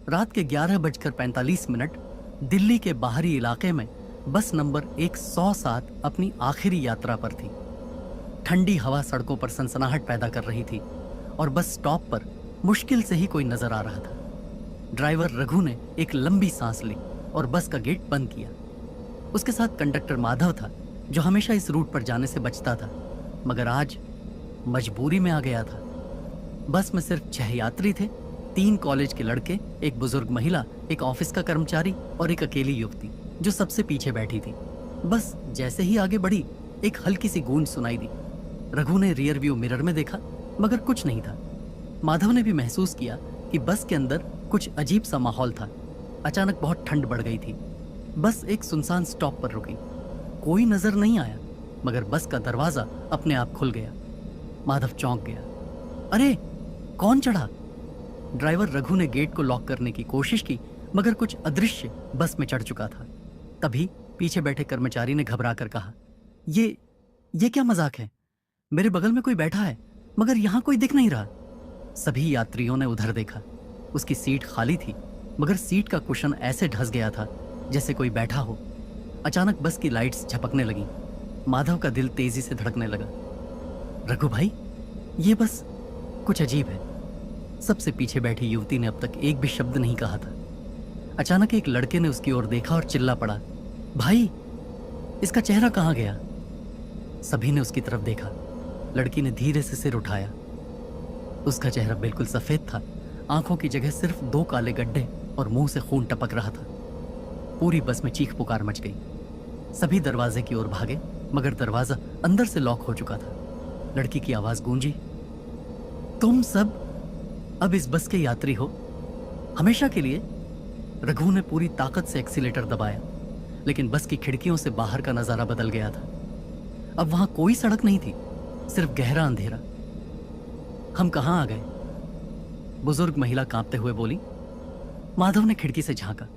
रात के 11:45 दिल्ली के बाहरी इलाके में बस नंबर 107 अपनी आखिरी यात्रा पर थी। ठंडी हवा सड़कों पर सनसनाहट पैदा कर रही थी और बस स्टॉप पर मुश्किल से ही कोई नजर आ रहा था। ड्राइवर रघु ने एक लंबी सांस ली और बस का गेट बंद किया। उसके साथ कंडक्टर माधव था, जो हमेशा इस रूट पर जाने से बचता था, मगर आज मजबूरी में आ गया था। बस में सिर्फ 6 यात्री थे, 3 कॉलेज के लड़के, एक बुजुर्ग महिला, एक ऑफिस का कर्मचारी और एक अकेली युवती जो सबसे पीछे बैठी थी। बस जैसे ही आगे बढ़ी, एक हल्की सी गूंज सुनाई दी। रघु ने रियर व्यू मिरर में देखा, मगर कुछ नहीं था। माधव ने भी महसूस किया कि बस के अंदर कुछ अजीब सा माहौल था। अचानक बहुत ठंड बढ़ गई थी। बस एक सुनसान स्टॉप पर रुकी। कोई नजर नहीं आया, मगर बस का दरवाजा अपने आप खुल गया। माधव चौंक गया। अरे, कौन चढ़ा? ड्राइवर रघु ने गेट को लॉक करने की कोशिश की, मगर कुछ अदृश्य बस में चढ़ चुका था। तभी पीछे बैठे कर्मचारी ने घबरा कर कहा, ये क्या मजाक है? मेरे बगल में कोई बैठा है, मगर यहां कोई दिख नहीं रहा। सभी यात्रियों ने उधर देखा। उसकी सीट खाली थी, मगर सीट का कुशन ऐसे ढस गया था जैसे कोई बैठा हो। अचानक बस की लाइट्स झपकने लगी। माधव का दिल तेजी से धड़कने लगा। रघु भाई, ये बस कुछ अजीब है। सबसे पीछे बैठी युवती ने अब तक एक भी शब्द नहीं कहा था। अचानक एक लड़के ने उसकी ओर देखा और चिल्ला पड़ा, भाई, इसका चेहरा कहाँ गया? सभी ने उसकी तरफ देखा। लड़की ने धीरे से सिर उठाया। उसका चेहरा बिल्कुल सफेद था। आंखों की जगह सिर्फ 2 काले गड्ढे और मुंह से खून टपक रहा था। पूरी बस में चीख पुकार मच गई। सभी दरवाजे की ओर भागे, मगर दरवाजा अंदर से लॉक हो चुका था। लड़की की आवाज गूंजी, तुम सब अब इस बस के यात्री हो, हमेशा के लिए। रघु ने पूरी ताकत से एक्सीलेटर दबाया, लेकिन बस की खिड़कियों से बाहर का नजारा बदल गया था। अब वहां कोई सड़क नहीं थी, सिर्फ गहरा अंधेरा। हम कहां आ गए? बुजुर्ग महिला कांपते हुए बोली। माधव ने खिड़की से झांका।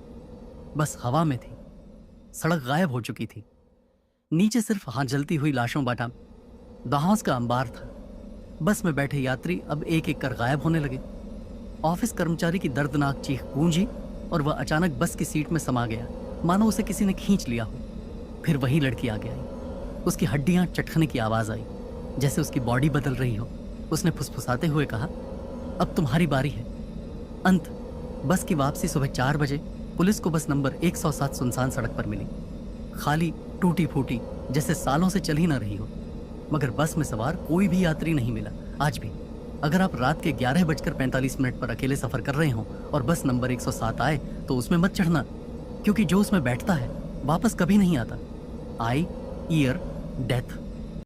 बस हवा में थी। सड़क गायब हो चुकी थी। नीचे सिर्फ हाथ जलती हुई लाशों बाटा दहास का अंबार था। बस में बैठे यात्री अब एक एक कर गायब होने लगे। ऑफिस कर्मचारी की दर्दनाक चीख गूंजी और वह अचानक बस की सीट में समा गया, मानो उसे किसी ने खींच लिया हो। फिर वही लड़की आगे आई। उसकी हड्डियां चटखने की आवाज आई, जैसे उसकी बॉडी बदल रही हो। उसने फुसफुसाते हुए कहा, अब तुम्हारी बारी है। अंत बस की वापसी सुबह 4 बजे पुलिस को बस नंबर 107 सुनसान सड़क पर मिली। खाली, टूटी फूटी, जैसे सालों से चल ही ना रही हो। मगर बस में सवार कोई भी यात्री नहीं मिला। आज भी अगर आप रात के 11:45 पर अकेले सफर कर रहे हो और बस नंबर 107 आए, तो उसमें मत चढ़ना, क्योंकि जो उसमें बैठता है वापस कभी नहीं आता। आई, ईयर, डेथ।